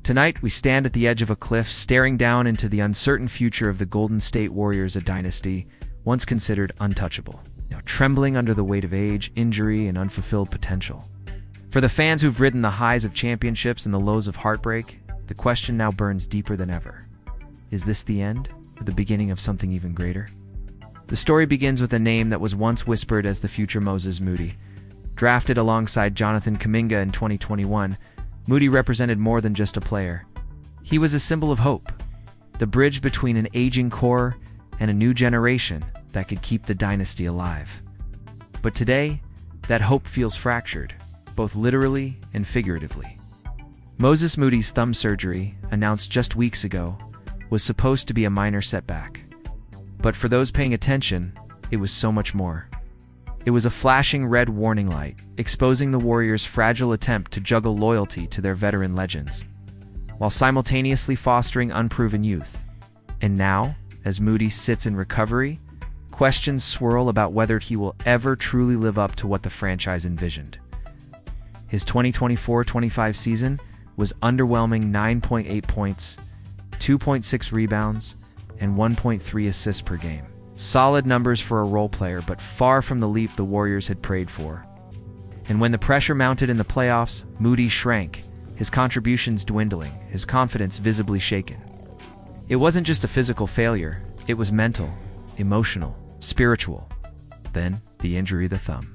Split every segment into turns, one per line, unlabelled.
Tonight, we stand at the edge of a cliff, staring down into the uncertain future of the Golden State Warriors, a dynasty once considered untouchable, now trembling under the weight of age, injury, and unfulfilled potential. For the fans who've ridden the highs of championships and the lows of heartbreak, the question now burns deeper than ever. Is this the end, or the beginning of something even greater? The story begins with a name that was once whispered as the future Moses Moody. Drafted alongside Jonathan Kuminga in 2021, Moody represented more than just a player. He was a symbol of hope, the bridge between an aging core and a new generation that could keep the dynasty alive. But today, that hope feels fractured, both literally and figuratively. Moses Moody's thumb surgery, announced just weeks ago, was supposed to be a minor setback. But for those paying attention, it was so much more. It was a flashing red warning light, exposing the Warriors' fragile attempt to juggle loyalty to their veteran legends, while simultaneously fostering unproven youth. And now, as Moody sits in recovery, questions swirl about whether he will ever truly live up to what the franchise envisioned. His 2024-25 season was underwhelming: 9.8 points, 2.6 rebounds, and 1.3 assists per game. Solid numbers for a role player, but far from the leap the Warriors had prayed for. And when the pressure mounted in the playoffs, Moody shrank, his contributions dwindling, his confidence visibly shaken. It wasn't just a physical failure, it was mental, emotional, spiritual. Then, the injury, the thumb.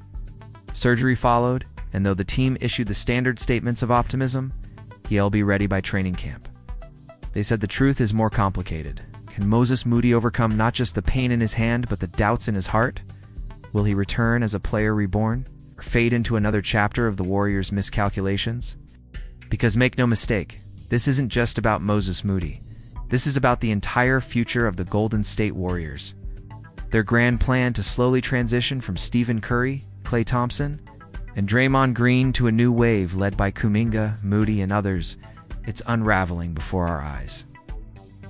Surgery followed, and though the team issued the standard statements of optimism, he'll be ready by training camp. They said the truth is more complicated. Can Moses Moody overcome not just the pain in his hand, but the doubts in his heart? Will he return as a player reborn, or fade into another chapter of the Warriors' miscalculations? Because make no mistake, this isn't just about Moses Moody. This is about the entire future of the Golden State Warriors. Their grand plan to slowly transition from Stephen Curry, Klay Thompson, and Draymond Green to a new wave led by Kuminga, Moody, and others, it's unraveling before our eyes.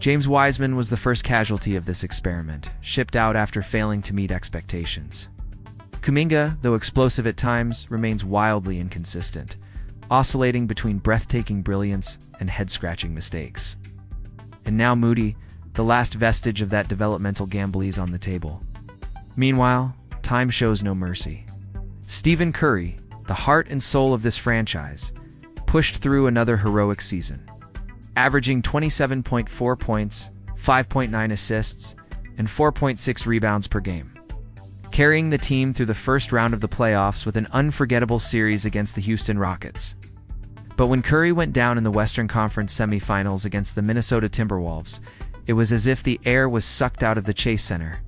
James Wiseman was the first casualty of this experiment, shipped out after failing to meet expectations. Kuminga, though explosive at times, remains wildly inconsistent, oscillating between breathtaking brilliance and head-scratching mistakes. And now Moody, the last vestige of that developmental gamble, is on the table. Meanwhile, time shows no mercy. Stephen Curry, the heart and soul of this franchise, pushed through another heroic season, averaging 27.4 points, 5.9 assists, and 4.6 rebounds per game, carrying the team through the first round of the playoffs with an unforgettable series against the Houston Rockets. But when Curry went down in the Western Conference semifinals against the Minnesota Timberwolves, it was as if the air was sucked out of the Chase Center.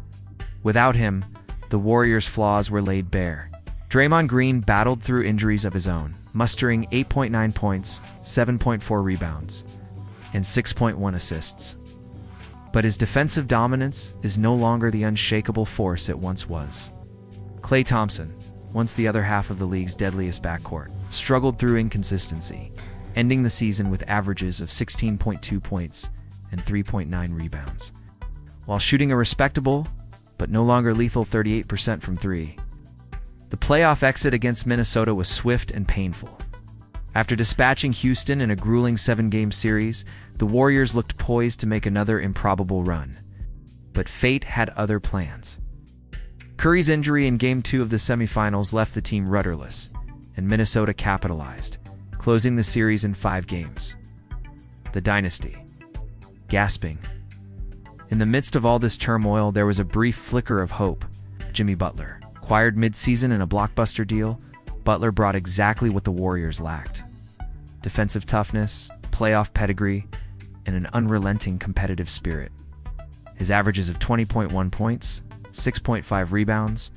Without him, the Warriors' flaws were laid bare. Draymond Green battled through injuries of his own, mustering 8.9 points, 7.4 rebounds, and 6.1 assists. But his defensive dominance is no longer the unshakable force it once was. Klay Thompson, once the other half of the league's deadliest backcourt, struggled through inconsistency, ending the season with averages of 16.2 points and 3.9 rebounds, while shooting a respectable, but no longer lethal 38% from three. The playoff exit against Minnesota was swift and painful. After dispatching Houston in a grueling 7-game series, the Warriors looked poised to make another improbable run. But fate had other plans. Curry's injury in Game 2 of the semifinals left the team rudderless, and Minnesota capitalized, closing the series in 5 games. The dynasty. Gasping. In the midst of all this turmoil, there was a brief flicker of hope. Jimmy Butler. Acquired mid-season in a blockbuster deal, Butler brought exactly what the Warriors lacked: defensive toughness, playoff pedigree, and an unrelenting competitive spirit. His averages of 20.1 points, 6.5 rebounds,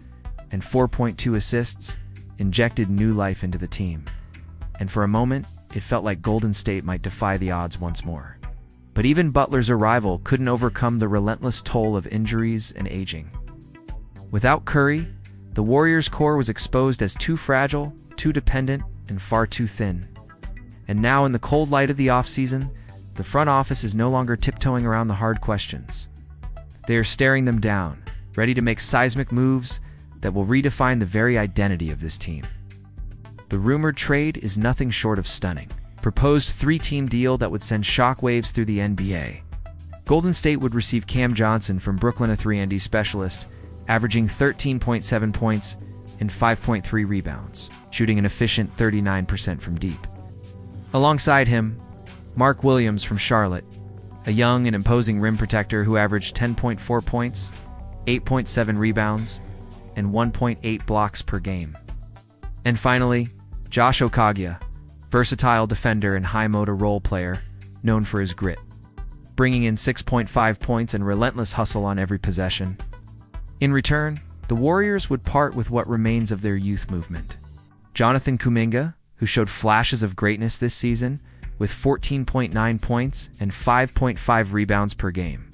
and 4.2 assists injected new life into the team. And for a moment, it felt like Golden State might defy the odds once more. But even Butler's arrival couldn't overcome the relentless toll of injuries and aging. Without Curry, the Warriors' core was exposed as too fragile, too dependent, and far too thin. And now, in the cold light of the offseason, the front office is no longer tiptoeing around the hard questions. They are staring them down, ready to make seismic moves that will redefine the very identity of this team. The rumored trade is nothing short of stunning. proposed three-team deal that would send shockwaves through the NBA. Golden State would receive Cam Johnson from Brooklyn, a 3-and-D specialist, averaging 13.7 points and 5.3 rebounds, shooting an efficient 39% from deep. Alongside him, Mark Williams from Charlotte, a young and imposing rim protector who averaged 10.4 points, 8.7 rebounds, and 1.8 blocks per game. And finally, Josh Okogie, versatile defender and high-motor role player known for his grit, bringing in 6.5 points and relentless hustle on every possession. In return, the Warriors would part with what remains of their youth movement. Jonathan Kuminga, who showed flashes of greatness this season, with 14.9 points and 5.5 rebounds per game,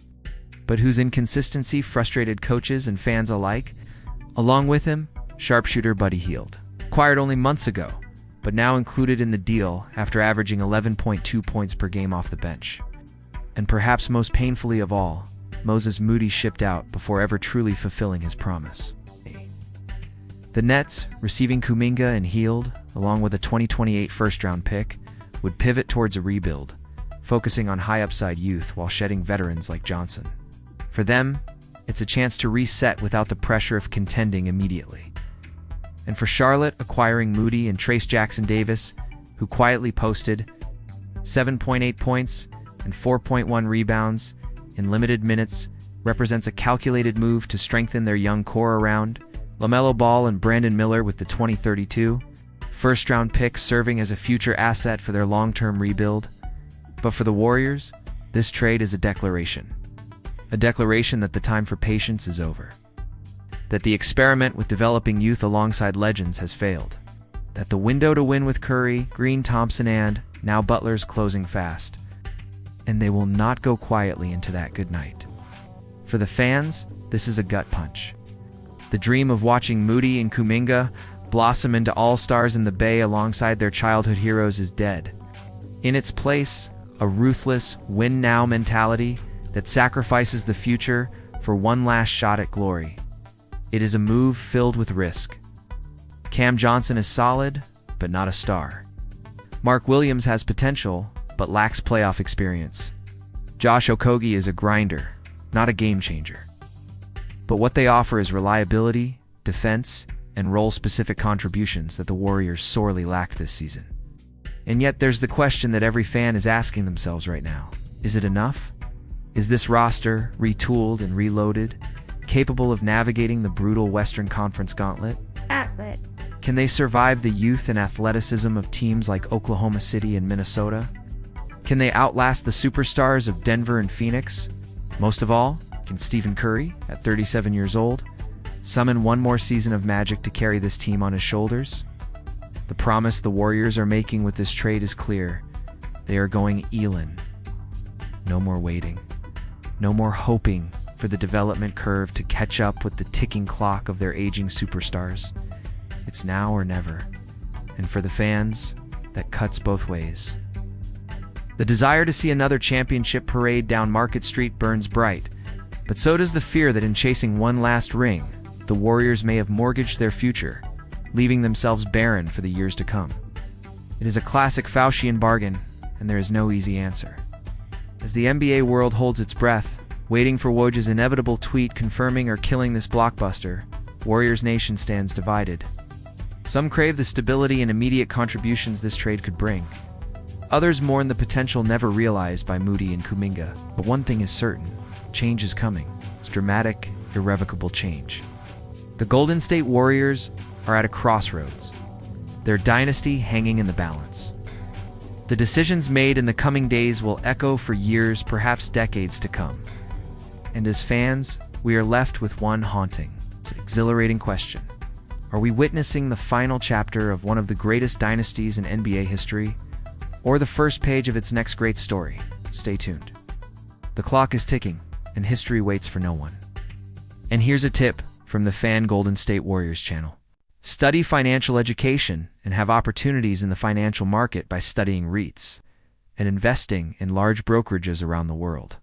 but whose inconsistency frustrated coaches and fans alike. Along with him, sharpshooter Buddy Hield, acquired only months ago, but now included in the deal after averaging 11.2 points per game off the bench. And perhaps most painfully of all, Moses Moody shipped out before ever truly fulfilling his promise. The Nets, receiving Kuminga and Hield, along with a 2028 first-round pick, would pivot towards a rebuild, focusing on high-upside youth while shedding veterans like Johnson. For them, it's a chance to reset without the pressure of contending immediately. And for Charlotte, acquiring Moody and Trace Jackson-Davis, who quietly posted 7.8 points and 4.1 rebounds in limited minutes, represents a calculated move to strengthen their young core around LaMelo Ball and Brandon Miller, with the 2032 first-round pick serving as a future asset for their long-term rebuild. But for the Warriors, this trade is a declaration that the time for patience is over, that the experiment with developing youth alongside legends has failed, that the window to win with Curry, Green, Thompson, and now Butler's closing fast, and they will not go quietly into that good night. For the fans, this is a gut punch. The dream of watching Moody and Kuminga blossom into all-stars in the Bay alongside their childhood heroes is dead. In its place, a ruthless, win-now mentality that sacrifices the future for one last shot at glory. It is a move filled with risk. Cam Johnson is solid, but not a star. Mark Williams has potential, but lacks playoff experience. Josh Okogie is a grinder, not a game-changer. But what they offer is reliability, defense, and role-specific contributions that the Warriors sorely lacked this season. And yet there's the question that every fan is asking themselves right now. Is it enough? Is this roster, retooled and reloaded, capable of navigating the brutal Western Conference gauntlet? Can they survive the youth and athleticism of teams like Oklahoma City and Minnesota? Can they outlast the superstars of Denver and Phoenix? Most of all, can Stephen Curry, at 37 years old, summon one more season of magic to carry this team on his shoulders? The promise the Warriors are making with this trade is clear. They are going Elon. No more waiting. No more hoping for the development curve to catch up with the ticking clock of their aging superstars. It's now or never. And for the fans, that cuts both ways. The desire to see another championship parade down Market Street burns bright, but so does the fear that in chasing one last ring, the Warriors may have mortgaged their future, leaving themselves barren for the years to come. It is a classic Faustian bargain, and there is no easy answer. As the NBA world holds its breath, waiting for Woj's inevitable tweet confirming or killing this blockbuster, Warriors Nation stands divided. Some crave the stability and immediate contributions this trade could bring. Others mourn the potential never realized by Moody and Kuminga. But one thing is certain: change is coming. It's dramatic, irrevocable change. The Golden State Warriors are at a crossroads, their dynasty hanging in the balance. The decisions made in the coming days will echo for years, perhaps decades to come. And as fans, we are left with one haunting, exhilarating question. Are we witnessing the final chapter of one of the greatest dynasties in NBA history, or the first page of its next great story? Stay tuned. The clock is ticking, and history waits for no one. And here's a tip from the Fan Golden State Warriors channel. Study financial education and have opportunities in the financial market by studying REITs and investing in large brokerages around the world.